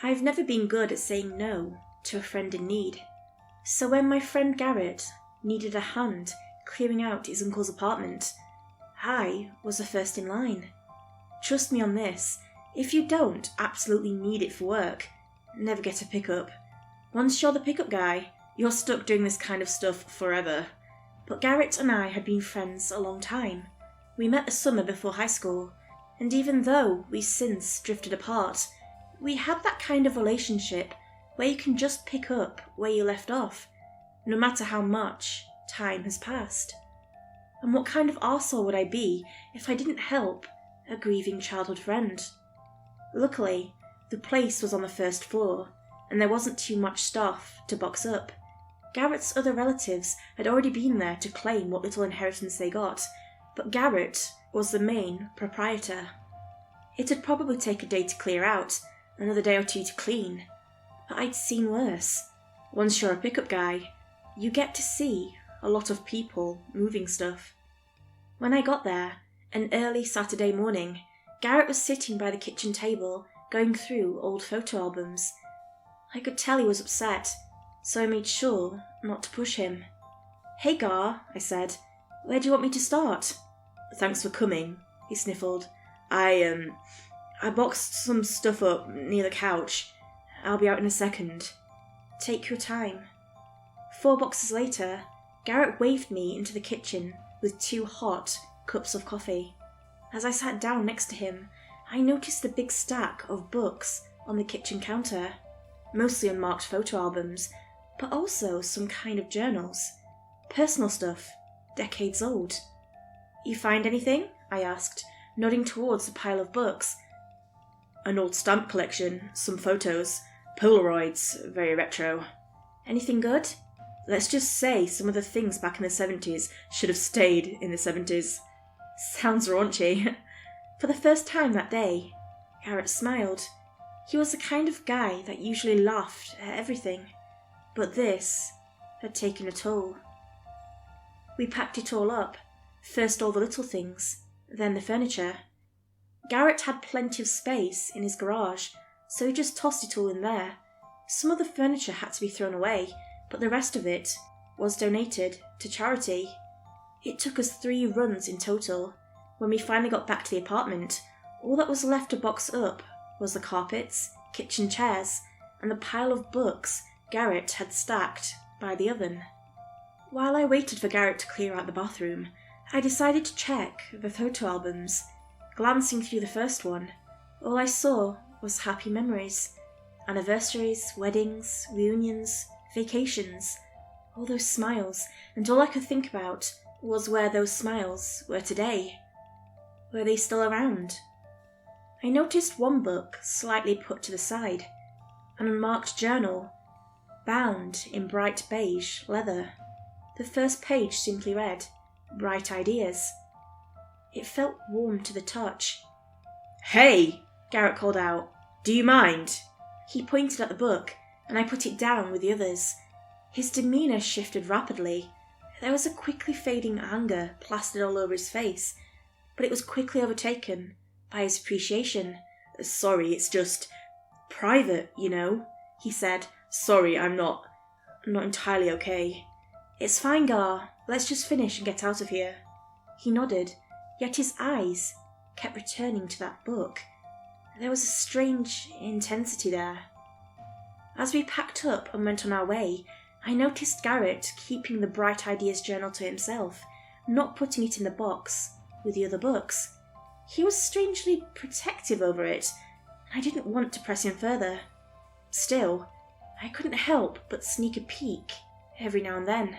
I've never been good at saying no to a friend in need. So when my friend Garrett needed a hand clearing out his uncle's apartment, I was the first in line. Trust me on this, if you don't absolutely need it for work, never get a pickup. Once you're the pickup guy, you're stuck doing this kind of stuff forever. But Garrett and I had been friends a long time. We met the summer before high school, and even though we since drifted apart, we had that kind of relationship where you can just pick up where you left off, no matter how much time has passed. And what kind of arsehole would I be if I didn't help a grieving childhood friend? Luckily, the place was on the first floor, and there wasn't too much stuff to box up. Garrett's other relatives had already been there to claim what little inheritance they got, but Garrett was the main proprietor. It'd probably take a day to clear out, another day or two to clean, but I'd seen worse. Once you're a pickup guy, you get to see a lot of people moving stuff. When I got there, an early Saturday morning, Garrett was sitting by the kitchen table, going through old photo albums. I could tell he was upset, so I made sure not to push him. "Hey Gar," I said, "where do you want me to start?" "Thanks for coming," he sniffled. I boxed some stuff up near the couch. I'll be out in a second." "Take your time." 4 boxes later, Garrett waved me into the kitchen with 2 hot cups of coffee. As I sat down next to him, I noticed the big stack of books on the kitchen counter, mostly unmarked photo albums, but also some kind of journals. Personal stuff, decades old. "You find anything?" I asked, nodding towards the pile of books. "An old stamp collection, some photos, Polaroids, very retro." "Anything good?" "Let's just say some of the things back in the 70s should have stayed in the 70s. Sounds raunchy. For the first time that day, Garrett smiled. He was the kind of guy that usually laughed at everything, but this had taken a toll. We packed it all up, first all the little things, then the furniture. Garrett had plenty of space in his garage, so he just tossed it all in there. Some of the furniture had to be thrown away, but the rest of it was donated to charity. It took us 3 runs in total. When we finally got back to the apartment, all that was left to box up was the carpets, kitchen chairs, and the pile of books Garrett had stacked by the oven. While I waited for Garrett to clear out the bathroom, I decided to check the photo albums. Glancing through the first one, all I saw was happy memories. Anniversaries, weddings, reunions, vacations, all those smiles, and all I could think about was where those smiles were today. Were they still around? I noticed one book slightly put to the side, an unmarked journal, bound in bright beige leather. The first page simply read, "Bright Ideas." It felt warm to the touch. "Hey!" Garrett called out. "Do you mind?" He pointed at the book, and I put it down with the others. His demeanour shifted rapidly. There was a quickly fading anger plastered all over his face, but it was quickly overtaken by his appreciation. "Sorry, it's just private, you know," he said. "Sorry, I'm not entirely okay." "It's fine, Gar. Let's just finish and get out of here." He nodded, yet his eyes kept returning to that book. There was a strange intensity there. As we packed up and went on our way, I noticed Garrett keeping the Bright Ideas journal to himself, not putting it in the box with the other books. He was strangely protective over it, and I didn't want to press him further. Still, I couldn't help but sneak a peek every now and then.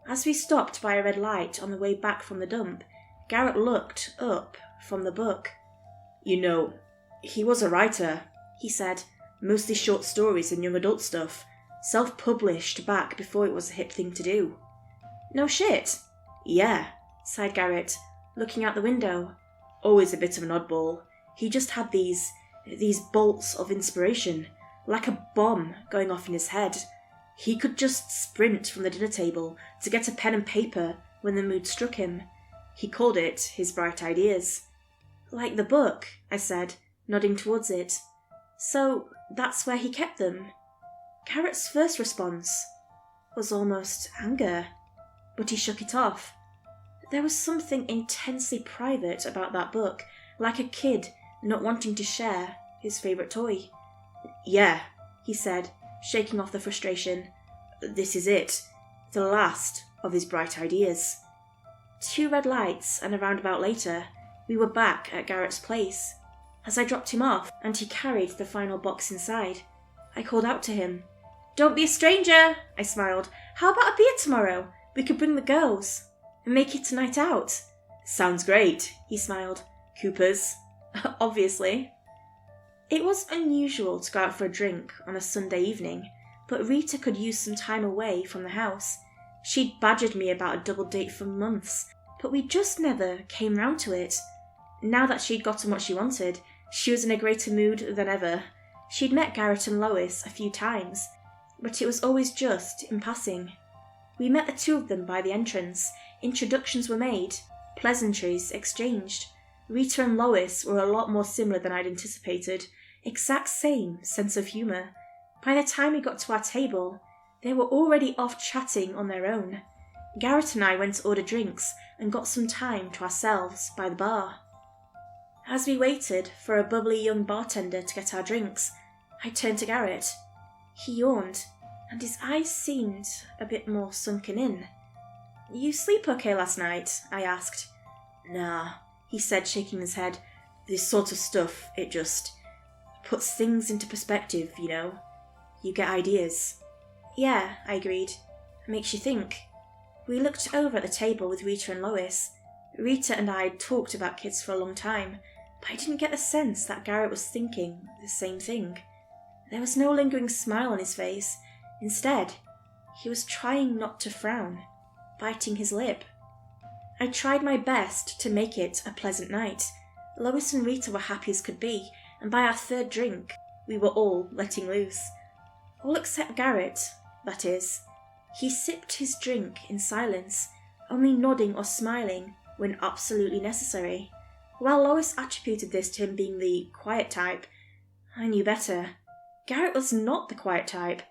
As we stopped by a red light on the way back from the dump, Garrett looked up from the book. "You know, he was a writer," he said. "Mostly short stories and young adult stuff. Self-published back before it was a hip thing to do." "No shit." "Yeah," sighed Garrett, looking out the window. "Always a bit of an oddball. He just had these bolts of inspiration, like a bomb going off in his head. He could just sprint from the dinner table to get a pen and paper when the mood struck him. He called it his Bright Ideas." "Like the book," I said, nodding towards it. So that's where he kept them. Garrett's first response was almost anger, but he shook it off. There was something intensely private about that book, like a kid not wanting to share his favourite toy. "Yeah," he said, shaking off the frustration. "This is it. The last of his bright ideas." 2 red lights and a roundabout later, we were back at Garrett's place. As I dropped him off and he carried the final box inside, I called out to him. "Don't be a stranger," I smiled. "How about a beer tomorrow? We could bring the girls and make it a night out." "Sounds great," he smiled. "Cooper's?" "Obviously." It was unusual to go out for a drink on a Sunday evening, but Rita could use some time away from the house. She'd badgered me about a double date for months, but we just never came round to it. Now that she'd gotten what she wanted, she was in a greater mood than ever. She'd met Garrett and Lois a few times, but it was always just in passing. We met the 2 of them by the entrance, introductions were made, pleasantries exchanged. Rita and Lois were a lot more similar than I'd anticipated, exact same sense of humour. By the time we got to our table, they were already off chatting on their own. Garrett and I went to order drinks and got some time to ourselves by the bar. As we waited for a bubbly young bartender to get our drinks, I turned to Garrett. He yawned, and his eyes seemed a bit more sunken in. "You sleep okay last night?" I asked. "Nah," he said, shaking his head. "This sort of stuff, it just puts things into perspective, you know. You get ideas." "Yeah," I agreed. "It makes you think." We looked over at the table with Rita and Lois. Rita and I had talked about kids for a long time, but I didn't get the sense that Garrett was thinking the same thing. There was no lingering smile on his face. Instead, he was trying not to frown, biting his lip. I tried my best to make it a pleasant night. Lois and Rita were happy as could be, and by our 3rd drink, we were all letting loose. All except Garrett, that is. He sipped his drink in silence, only nodding or smiling when absolutely necessary. While Lois attributed this to him being the quiet type, I knew better. Garrett was not the quiet type.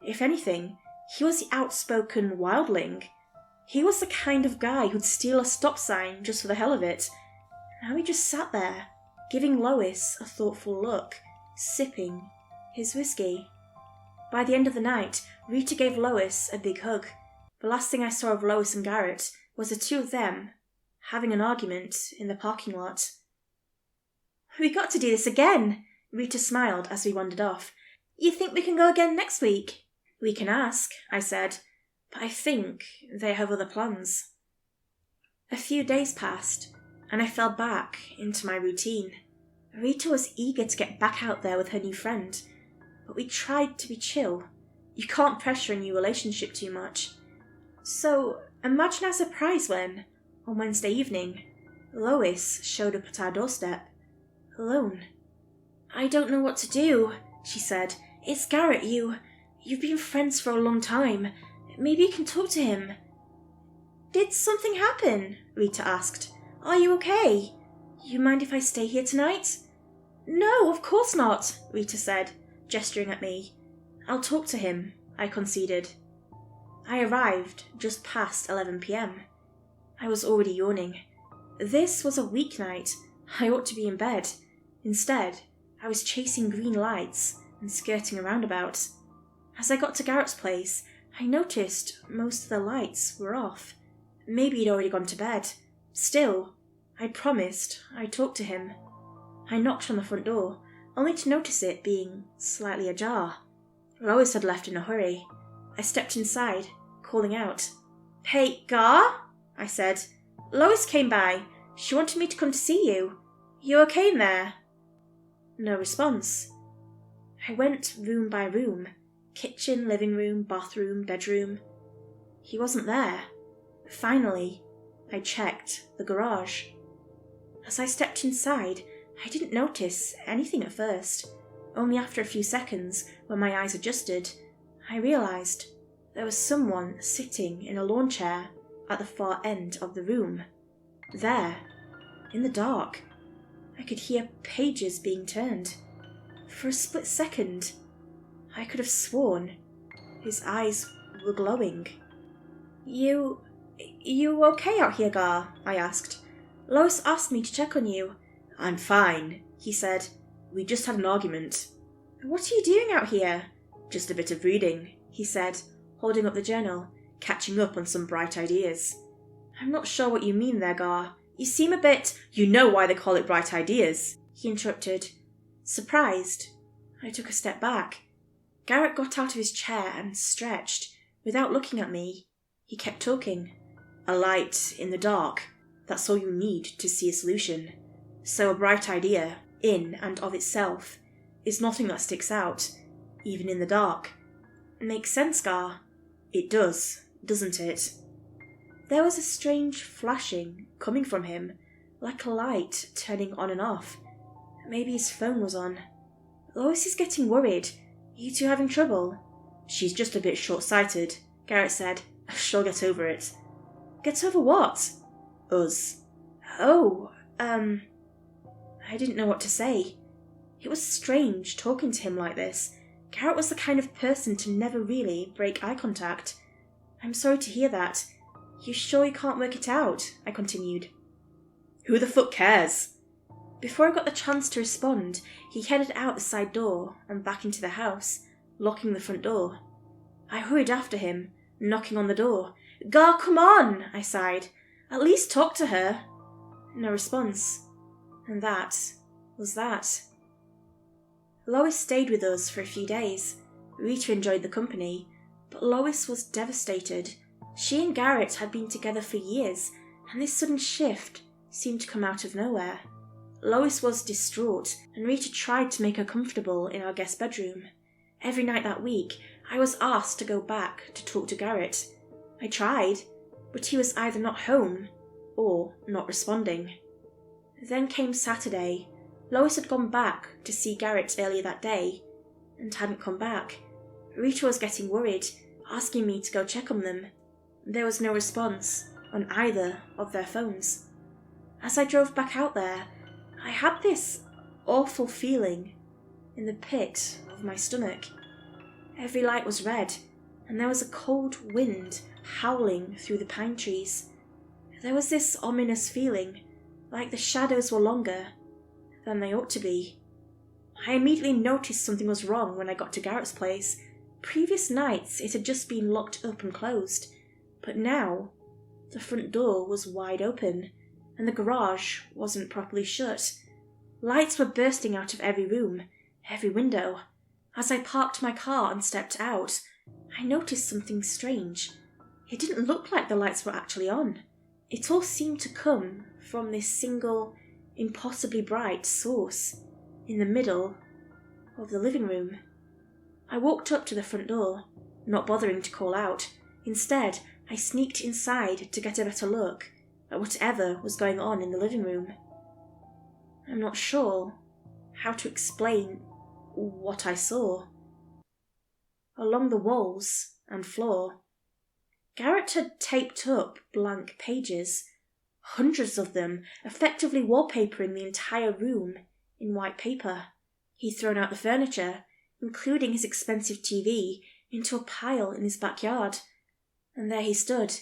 If anything, he was the outspoken wildling. He was the kind of guy who'd steal a stop sign just for the hell of it. Now he just sat there, giving Lois a thoughtful look, sipping his whiskey. By the end of the night, Rita gave Lois a big hug. The last thing I saw of Lois and Garrett was the 2 of them having an argument in the parking lot. "We got to do this again," Rita smiled as we wandered off. "You think we can go again next week?" "We can ask," I said, "but I think they have other plans." A few days passed, and I fell back into my routine. Rita was eager to get back out there with her new friend, but we tried to be chill. You can't pressure a new relationship too much. So imagine our surprise when, on Wednesday evening, Lois showed up at our doorstep, alone. "I don't know what to do," she said. "It's Garrett. You've been friends for a long time. Maybe you can talk to him." "Did something happen?" Rita asked. "Are you okay? You mind if I stay here tonight?" "No, of course not," Rita said, gesturing at me. "I'll talk to him," I conceded. I arrived just past 11 p.m. I was already yawning. This was a weeknight. I ought to be in bed. Instead, I was chasing green lights and skirting a roundabout. As I got to Garrett's place, I noticed most of the lights were off. Maybe he'd already gone to bed. Still, I'd promised I'd talk to him. I knocked on the front door, only to notice it being slightly ajar. Lois had left in a hurry. I stepped inside, calling out. "Hey, Gar?" I said. "Lois came by. She wanted me to come to see you. You okay in there?" No response. I went room by room. Kitchen, living room, bathroom, bedroom. He wasn't there. Finally, I checked the garage. As I stepped inside, I didn't notice anything at first. Only after a few seconds, when my eyes adjusted, I realised there was someone sitting in a lawn chair at the far end of the room. There, in the dark, I could hear pages being turned. For a split second, I could have sworn his eyes were glowing. You okay out here, Gar? I asked. Lois asked me to check on you. I'm fine, he said. We just had an argument. What are you doing out here? Just a bit of reading, he said, holding up the journal, catching up on some bright ideas. I'm not sure what you mean there, Gar. You seem a bit... You know why they call it bright ideas, he interrupted. Surprised, I took a step back. Garrett got out of his chair and stretched. Without looking at me, he kept talking. A light in the dark. That's all you need to see a solution. So a bright idea, in and of itself, is nothing that sticks out, even in the dark. Makes sense, Gar. It does, doesn't it? There was a strange flashing coming from him, like a light turning on and off. Maybe his phone was on. Lois is getting worried. You two having trouble? She's just a bit short-sighted, Garrett said. She'll get over it. Get over what? Us. Oh, I didn't know what to say. It was strange talking to him like this. Garrett was the kind of person to never really break eye contact. I'm sorry to hear that. You sure you can't work it out? I continued. Who the fuck cares? Before I got the chance to respond, he headed out the side door and back into the house, locking the front door. I hurried after him, knocking on the door. Gar, come on, I sighed. At least talk to her. No response. And that was that. Lois stayed with us for a few days. Rita enjoyed the company, but Lois was devastated. She and Garrett had been together for years, and this sudden shift seemed to come out of nowhere. Lois was distraught, and Rita tried to make her comfortable in our guest bedroom. Every night that week, I was asked to go back to talk to Garrett. I tried, but he was either not home or not responding. Then came Saturday. Lois had gone back to see Garrett earlier that day and hadn't come back. Rita was getting worried, asking me to go check on them. There was no response on either of their phones. As I drove back out there, I had this awful feeling in the pit of my stomach. Every light was red, and there was a cold wind howling through the pine trees. There was this ominous feeling, like the shadows were longer than they ought to be. I immediately noticed something was wrong when I got to Garrett's place. Previous nights it had just been locked up and closed, but now the front door was wide open, and the garage wasn't properly shut. Lights were bursting out of every room, every window. As I parked my car and stepped out, I noticed something strange. It didn't look like the lights were actually on. It all seemed to come from this single, impossibly bright source in the middle of the living room. I walked up to the front door, not bothering to call out. Instead, I sneaked inside to get a better look at whatever was going on in the living room. I'm not sure how to explain what I saw. Along the walls and floor, Garrett had taped up blank pages, hundreds of them, effectively wallpapering the entire room in white paper. He'd thrown out the furniture, including his expensive TV, into a pile in his backyard, and there he stood,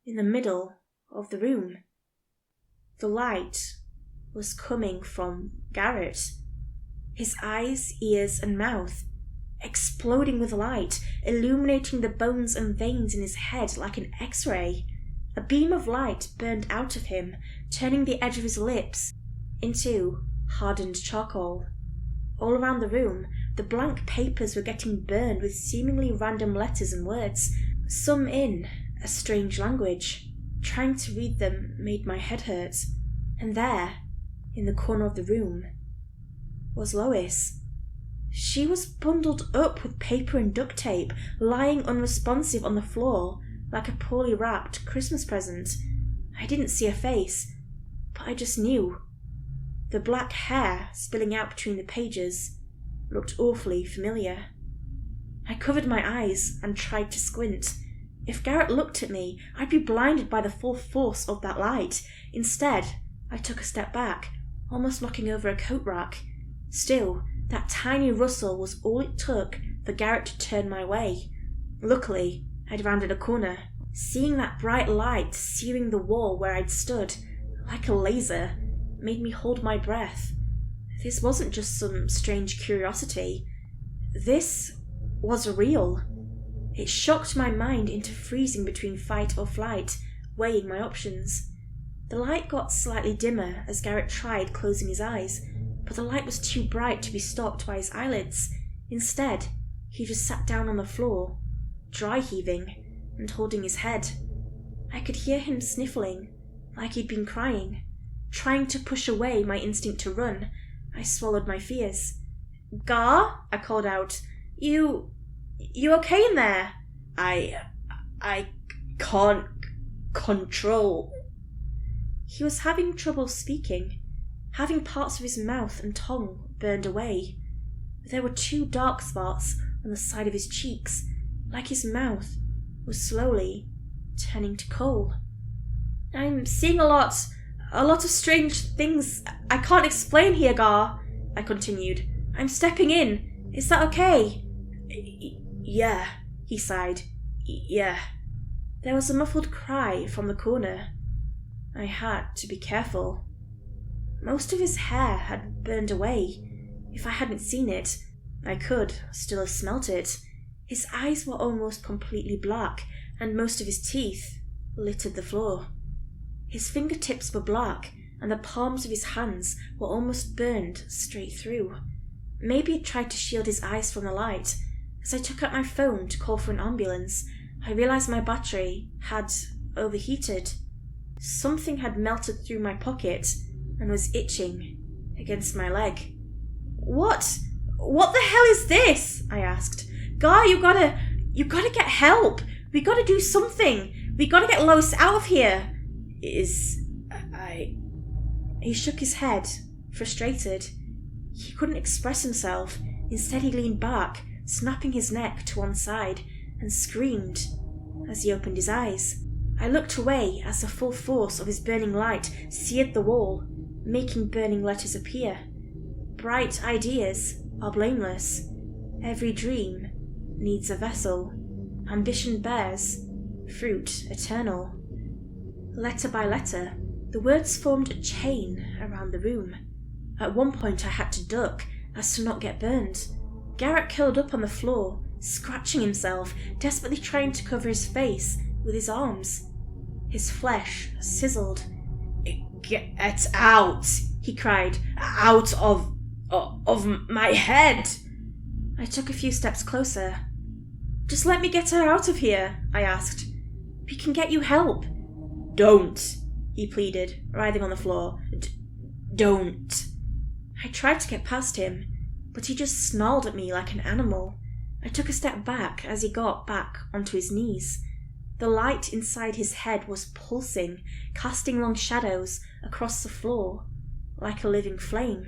in the middle of the room. The light was coming from Garrett. His eyes, ears, and mouth exploding with light, illuminating the bones and veins in his head like an X-ray. A beam of light burned out of him, turning the edge of his lips into hardened charcoal. All around the room, the blank papers were getting burned with seemingly random letters and words, some in a strange language. Trying to read them made my head hurt. And there, in the corner of the room, was Lois. She was bundled up with paper and duct tape, lying unresponsive on the floor like a poorly wrapped Christmas present. I didn't see her face, but I just knew. The black hair spilling out between the pages looked awfully familiar. I covered my eyes and tried to squint. If Garrett looked at me, I'd be blinded by the full force of that light. Instead, I took a step back, almost knocking over a coat rack. Still, That tiny rustle was all it took for Garrett to turn my way. Luckily, I'd rounded a corner. Seeing that bright light searing the wall where I'd stood, like a laser, made me hold my breath. This wasn't just some strange curiosity. This was real. It shocked my mind into freezing between fight or flight, weighing my options. The light got slightly dimmer as Garrett tried closing his eyes, but the light was too bright to be stopped by his eyelids. Instead, he just sat down on the floor, dry heaving and holding his head. I could hear him sniffling, like he'd been crying. Trying to push away my instinct to run, I swallowed my fears. "Gar?" I called out. You okay in there?" I can't control." He was having trouble speaking, having parts of his mouth and tongue burned away. There were 2 dark spots on the side of his cheeks, like his mouth was slowly turning to coal. "I'm seeing a lot of strange things I can't explain here, Gar," I continued. "I'm stepping in. Is that okay?" Yeah, he sighed. Yeah. There was a muffled cry from the corner. I had to be careful. Most of his hair had burned away. If I hadn't seen it, I could still have smelt it. His eyes were almost completely black, and most of his teeth littered the floor. His fingertips were black, and the palms of his hands were almost burned straight through. Maybe he'd tried to shield his eyes from the light. As I took out my phone to call for an ambulance, I realized my battery had overheated. Something had melted through my pocket and was itching against my leg. What the hell is this?" I asked. "Gar, you gotta get help. We gotta do something. We gotta get Lois out of here." He shook his head, frustrated. He couldn't express himself. Instead, he leaned back, snapping his neck to one side, and screamed as he opened his eyes. I looked away as the full force of his burning light seared the wall, making burning letters appear. "Bright ideas are blameless. Every dream needs a vessel. Ambition bears fruit eternal." Letter by letter, the words formed a chain around the room. At one point I had to duck as to not get burned. Garrett curled up on the floor, scratching himself, desperately trying to cover his face with his arms. His flesh sizzled. "Get out!" he cried. "Out of my head!" I took a few steps closer. "Just let me get her out of here," I asked. "We can get you help." "Don't," he pleaded, writhing on the floor. "Don't." I tried to get past him, but he just snarled at me like an animal. I took a step back as he got back onto his knees. The light inside his head was pulsing, casting long shadows across the floor, like a living flame.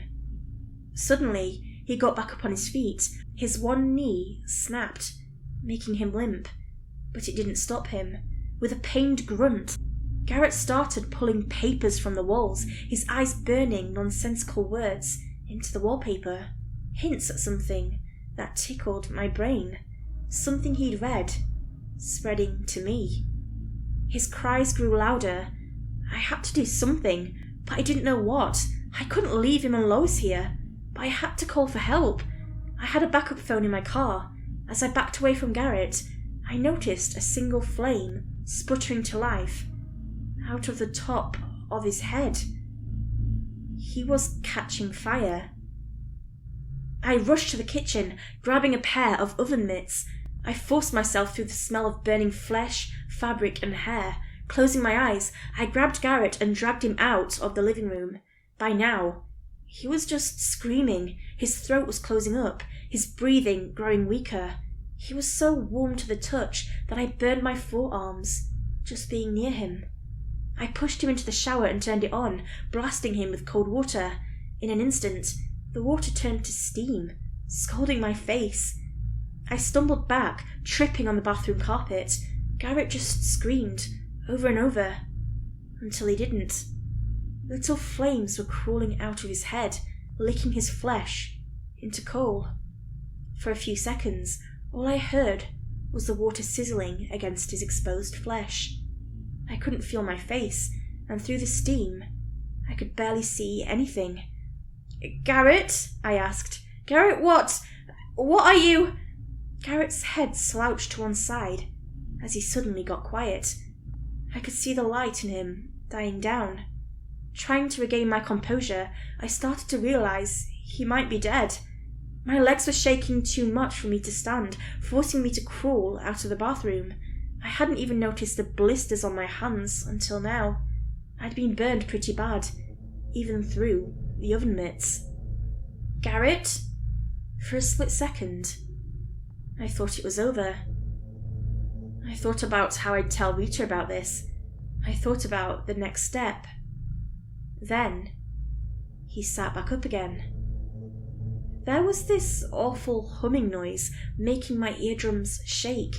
Suddenly, he got back up on his feet. His one knee snapped, making him limp, but it didn't stop him. With a pained grunt, Garrett started pulling papers from the walls, his eyes burning nonsensical words into the wallpaper. Hints at something that tickled my brain. Something he'd read, spreading to me. His cries grew louder. I had to do something, but I didn't know what. I couldn't leave him and Lois here, but I had to call for help. I had a backup phone in my car. As I backed away from Garrett, I noticed a single flame sputtering to life out of the top of his head. He was catching fire. I rushed to the kitchen, grabbing a pair of oven mitts. I forced myself through the smell of burning flesh, fabric, and hair. Closing my eyes, I grabbed Garrett and dragged him out of the living room. By now, he was just screaming. His throat was closing up, his breathing growing weaker. He was so warm to the touch that I burned my forearms just being near him. I pushed him into the shower and turned it on, blasting him with cold water. In an instant, the water turned to steam, scalding my face. I stumbled back, tripping on the bathroom carpet. Garrett just screamed, over and over, until he didn't. Little flames were crawling out of his head, licking his flesh, into coal. For a few seconds, all I heard was the water sizzling against his exposed flesh. I couldn't feel my face, and through the steam, I could barely see anything. "Garrett?" I asked. "Garrett, what are you—" Garrett's head slouched to one side as he suddenly got quiet. I could see the light in him dying down. Trying to regain my composure, I started to realize he might be dead. My legs were shaking too much for me to stand, forcing me to crawl out of the bathroom. I hadn't even noticed the blisters on my hands until now. I'd been burned pretty bad, even through the oven mitts. "Garrett?" For a split second, I thought it was over. I thought about how I'd tell Rita about this. I thought about the next step. Then, he sat back up again. There was this awful humming noise making my eardrums shake.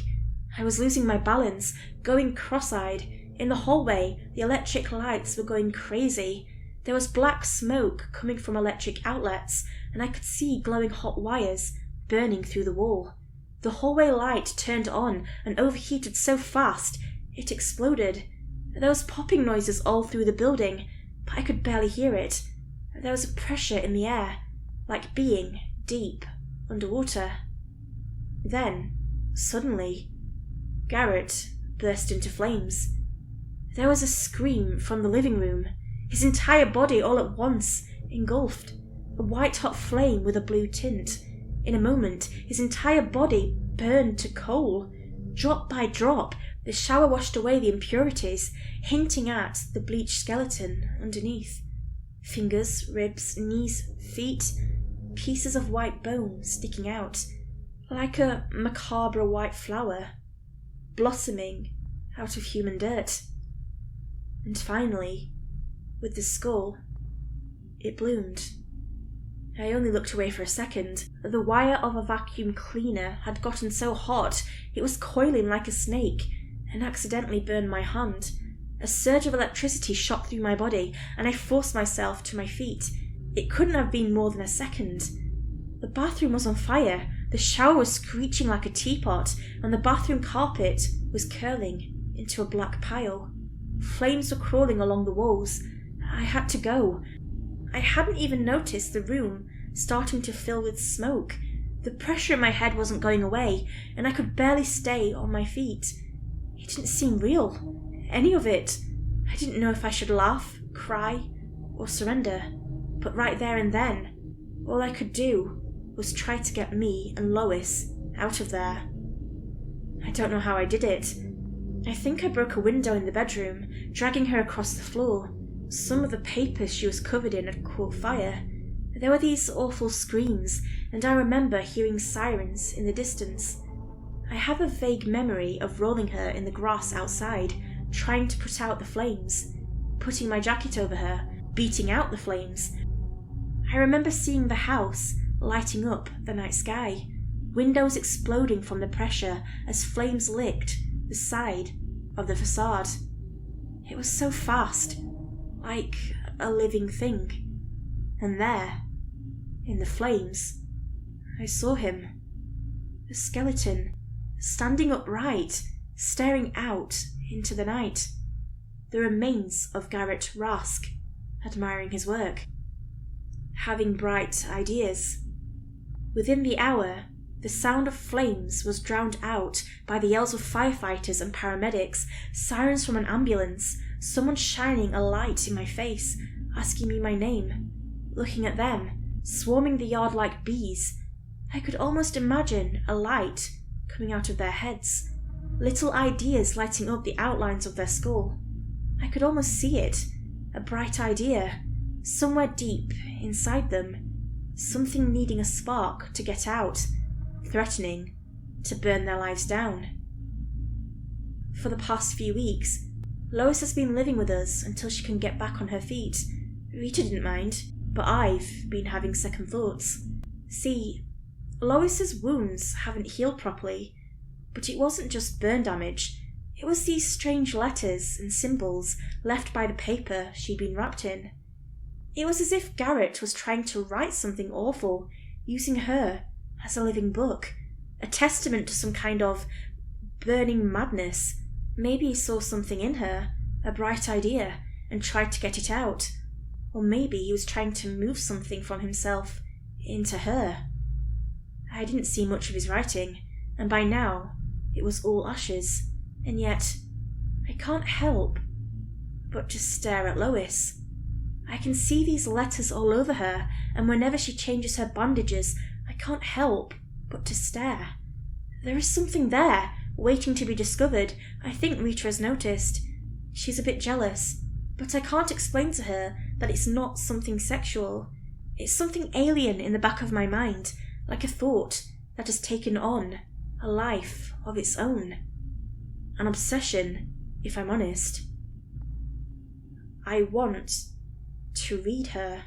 I was losing my balance, going cross-eyed. In the hallway, the electric lights were going crazy. There was black smoke coming from electric outlets, and I could see glowing hot wires burning through the wall. The hallway light turned on and overheated so fast it exploded. There was popping noises all through the building, but I could barely hear it. There was a pressure in the air, like being deep underwater. Then, suddenly, Garrett burst into flames. There was a scream from the living room, his entire body all at once engulfed, a white-hot flame with a blue tint. In a moment, his entire body burned to coal. Drop by drop, the shower washed away the impurities, hinting at the bleached skeleton underneath. Fingers, ribs, knees, feet, pieces of white bone sticking out, like a macabre white flower, blossoming out of human dirt. And finally, with the skull, it bloomed. I only looked away for a second. The wire of a vacuum cleaner had gotten so hot it was coiling like a snake and accidentally burned my hand. A surge of electricity shot through my body and I forced myself to my feet. It couldn't have been more than a second. The bathroom was on fire, the shower was screeching like a teapot, and the bathroom carpet was curling into a black pile. Flames were crawling along the walls. I had to go. I hadn't even noticed the room starting to fill with smoke. The pressure in my head wasn't going away, and I could barely stay on my feet. It didn't seem real, any of it. I didn't know if I should laugh, cry, or surrender. But right there and then, all I could do was try to get me and Lois out of there. I don't know how I did it. I think I broke a window in the bedroom, dragging her across the floor. Some of the papers she was covered in had caught fire. There were these awful screams, and I remember hearing sirens in the distance. I have a vague memory of rolling her in the grass outside, trying to put out the flames, putting my jacket over her, beating out the flames. I remember seeing the house lighting up the night sky, windows exploding from the pressure as flames licked the side of the facade. It was so fast, like a living thing. And there, in the flames, I saw him, the skeleton, standing upright, staring out into the night. The remains of Garrett Rask, admiring his work, having bright ideas. Within the hour, the sound of flames was drowned out by the yells of firefighters and paramedics, sirens from an ambulance, someone shining a light in my face, asking me my name. Looking at them, swarming the yard like bees, I could almost imagine a light coming out of their heads, little ideas lighting up the outlines of their skull. I could almost see it, a bright idea, somewhere deep inside them, something needing a spark to get out, threatening to burn their lives down. For the past few weeks, Lois has been living with us until she can get back on her feet. Rita didn't mind, but I've been having second thoughts. See, Lois's wounds haven't healed properly, but it wasn't just burn damage. It was these strange letters and symbols left by the paper she'd been wrapped in. It was as if Garrett was trying to write something awful using her as a living book, a testament to some kind of burning madness. Maybe he saw something in her, a bright idea, and tried to get it out. Or maybe he was trying to move something from himself into her. I didn't see much of his writing, and by now it was all ashes, and yet I can't help but to stare at Lois. I can see these letters all over her, and whenever she changes her bandages, I can't help but to stare. There is something there, waiting to be discovered. I think Rita has noticed. She's a bit jealous, but I can't explain to her that it's not something sexual. It's something alien in the back of my mind, like a thought that has taken on a life of its own. An obsession, if I'm honest. I want to read her.